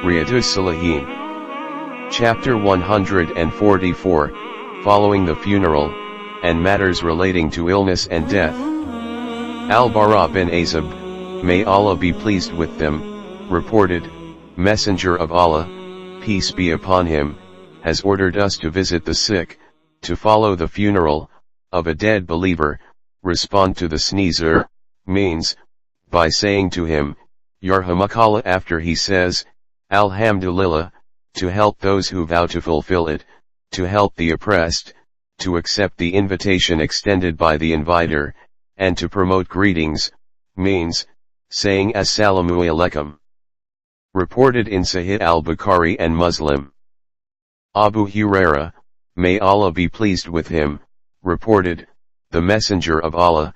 Riyadus Saliheen. Chapter 144, Following the Funeral, and Matters Relating to Illness and Death. Al-Bara bin Azib, may Allah be pleased with them, reported, Messenger of Allah, peace be upon him, has ordered us to visit the sick, to follow the funeral of a dead believer, respond to the sneezer, means, by saying to him, Yarhamukallah after he says, Alhamdulillah, to help those who vow to fulfill it, to help the oppressed, to accept the invitation extended by the inviter, and to promote greetings, means, saying Assalamu alaikum. Reported in Sahih al-Bukhari and Muslim. Abu Huraira, may Allah be pleased with him, reported, the Messenger of Allah,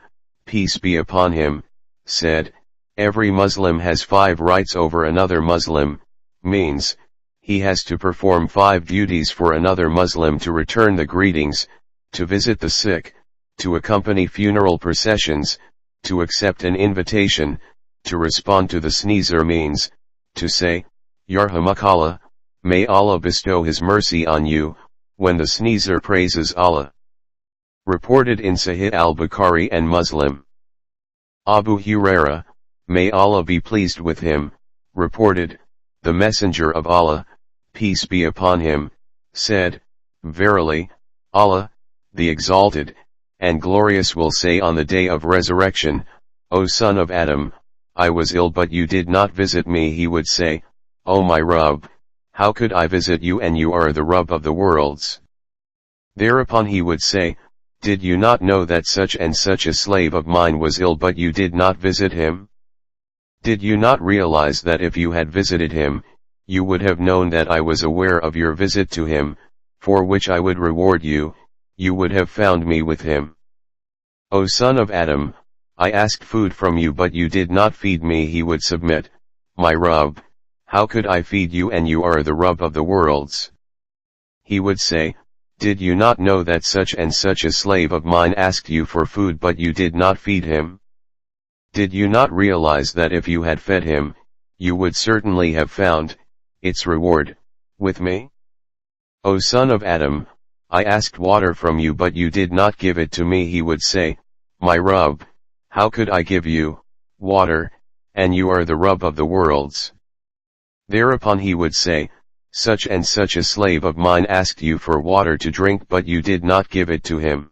peace be upon him, said, every Muslim has 5 rights over another Muslim, means, he has to perform 5 duties for another Muslim: to return the greetings, to visit the sick, to accompany funeral processions, to accept an invitation, to respond to the sneezer means, to say, Yarhamukallah, may Allah bestow His mercy on you, when the sneezer praises Allah. Reported in Sahih al-Bukhari and Muslim. Abu Huraira, may Allah be pleased with him, reported, the Messenger of Allah, peace be upon him, said, verily, Allah, the Exalted, and Glorious will say on the day of resurrection, O son of Adam, I was ill but you did not visit me. He would say, O my Rabb, how could I visit you and you are the Rabb of the worlds? Thereupon he would say, did you not know that such and such a slave of mine was ill but you did not visit him? Did you not realize that if you had visited him, you would have known that I was aware of your visit to him, for which I would reward you, you would have found me with him. O son of Adam, I asked food from you but you did not feed me. He would submit, my Rabb, how could I feed you and you are the Rabb of the worlds? He would say, did you not know that such and such a slave of mine asked you for food but you did not feed him? Did you not realize that if you had fed him, you would certainly have found its reward with me? O son of Adam, I asked water from you but you did not give it to me. He would say, my Rabb, how could I give you water, and you are the Rabb of the worlds? Thereupon he would say, such and such a slave of mine asked you for water to drink but you did not give it to him.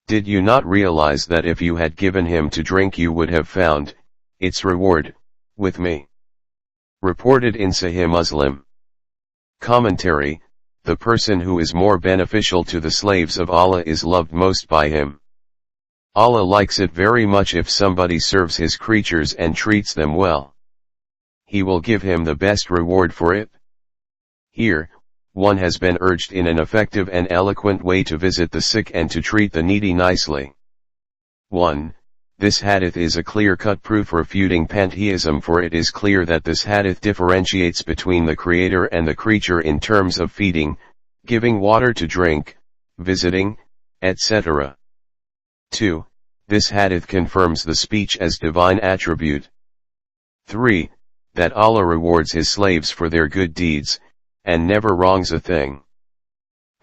Did you not realize that if you had given him to drink you would have found its reward with me? Reported in Sahih Muslim. Commentary, the person who is more beneficial to the slaves of Allah is loved most by him. Allah likes it very much if somebody serves his creatures and treats them well. He will give him the best reward for it. Here, one has been urged in an effective and eloquent way to visit the sick and to treat the needy nicely. 1. This hadith is a clear-cut proof refuting pantheism, for it is clear that this hadith differentiates between the creator and the creature in terms of feeding, giving water to drink, visiting, etc. 2. This hadith confirms the speech as divine attribute. 3. That Allah rewards His slaves for their good deeds, and never wrongs a thing.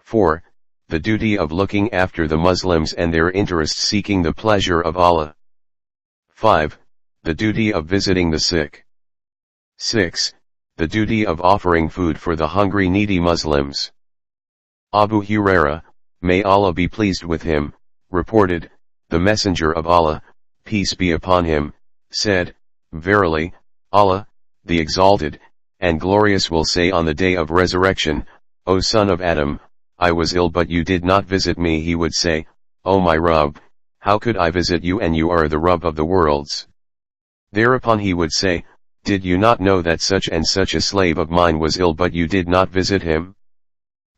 4. The duty of looking after the Muslims and their interests, seeking the pleasure of Allah. 5. The duty of visiting the sick. 6. The duty of offering food for the hungry needy Muslims. Abu Huraira, may Allah be pleased with him, reported, the Messenger of Allah, peace be upon him, said, verily, Allah, the Exalted, and Glorious will say on the day of resurrection, O son of Adam, I was ill but you did not visit me. He would say, O my Rabb, how could I visit you and you are the Rabb of the worlds? Thereupon he would say, did you not know that such and such a slave of mine was ill but you did not visit him?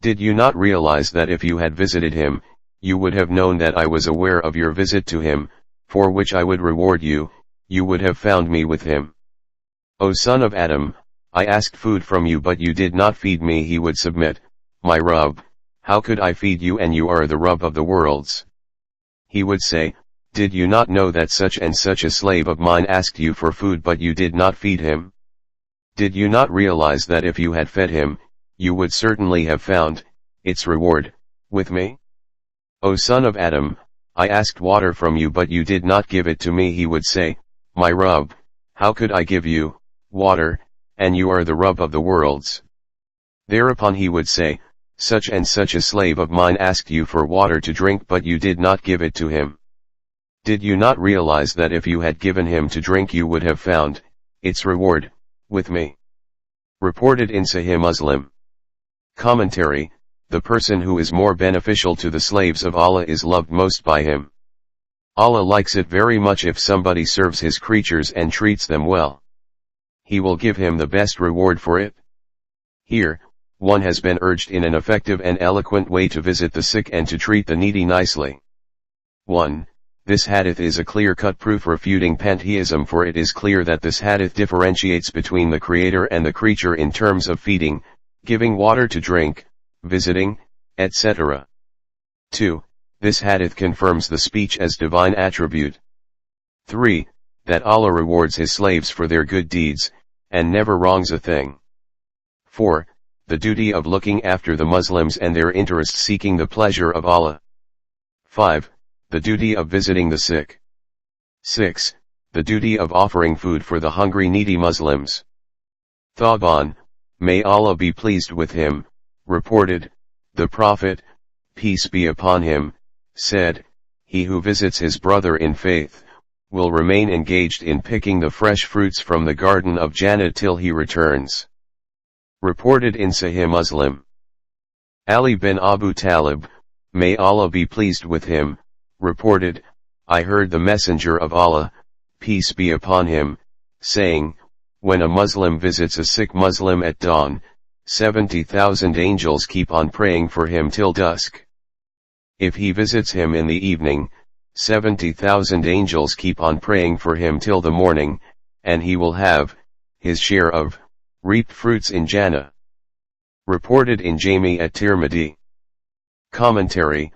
Did you not realize that if you had visited him, you would have known that I was aware of your visit to him, for which I would reward you, you would have found me with him. O son of Adam, I asked food from you but you did not feed me. He would submit, my Rabb, how could I feed you and you are the Rabb of the worlds? He would say, did you not know that such and such a slave of mine asked you for food but you did not feed him? Did you not realize that if you had fed him, you would certainly have found its reward with me? O son of Adam, I asked water from you but you did not give it to me. He would say, My Rabb, how could I give you water, and you are the Rabb of the worlds? Thereupon he would say, Such and such a slave of mine asked you for water to drink but you did not give it to him. Did you not realize that if you had given him to drink you would have found its reward with me? Reported in Sahih Muslim. Commentary: the person who is more beneficial to the slaves of Allah is loved most by him. Allah likes it very much if somebody serves his creatures and treats them well. He will give him the best reward for it. Here, one has been urged in an effective and eloquent way to visit the sick and to treat the needy nicely. 1. This hadith is a clear-cut proof refuting pantheism, for it is clear that this hadith differentiates between the creator and the creature in terms of feeding, giving water to drink, visiting, etc. 2. This hadith confirms the speech as divine attribute. 3. That Allah rewards his slaves for their good deeds, and never wrongs a thing. 4. The duty of looking after the Muslims and their interests, seeking the pleasure of Allah. 5. The duty of visiting the sick. 6. The duty of offering food for the hungry needy Muslims. Thawban, may Allah be pleased with him, reported, the Prophet, peace be upon him, said, he who visits his brother in faith, will remain engaged in picking the fresh fruits from the garden of Jannah till he returns. Reported in Sahih Muslim. Ali bin Abu Talib, may Allah be pleased with him, reported, I heard the Messenger of Allah, peace be upon him, saying, when a Muslim visits a sick Muslim at dawn, 70,000 angels keep on praying for him till dusk. If he visits him in the evening, 70,000 angels keep on praying for him till the morning, and he will have his share of reaped fruits in Jannah. Reported in Jami at-Tirmidhi. Commentary: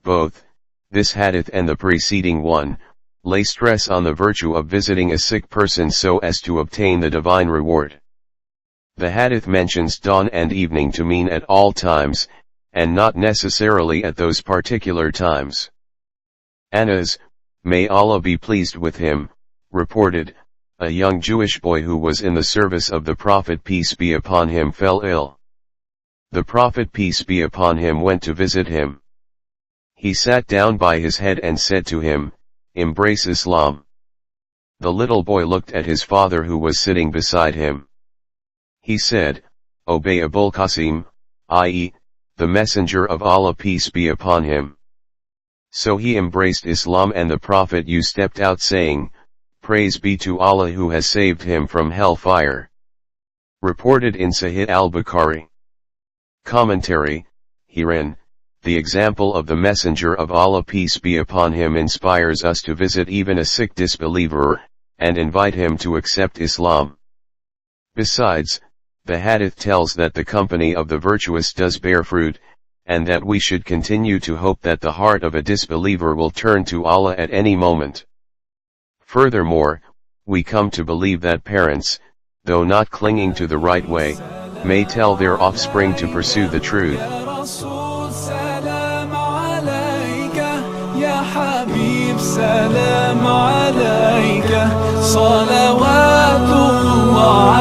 both this hadith and the preceding one lay stress on the virtue of visiting a sick person so as to obtain the divine reward. The hadith mentions dawn and evening to mean at all times, and not necessarily at those particular times. Anas, may Allah be pleased with him, reported, a young Jewish boy who was in the service of the Prophet peace be upon him fell ill. The Prophet peace be upon him went to visit him. He sat down by his head and said to him, embrace Islam. The little boy looked at his father who was sitting beside him. He said, obey Abul Qasim, i.e., the Messenger of Allah peace be upon him. So he embraced Islam and the Prophet stepped out saying, praise be to Allah who has saved him from hellfire. Reported in Sahih al-Bukhari. Commentary: herein, the example of the Messenger of Allah peace be upon him inspires us to visit even a sick disbeliever, and invite him to accept Islam. Besides, the hadith tells that the company of the virtuous does bear fruit, and that we should continue to hope that the heart of a disbeliever will turn to Allah at any moment. Furthermore, we come to believe that parents, though not clinging to the right way, may tell their offspring to pursue the truth. حبيب سلام عليك صلوات الله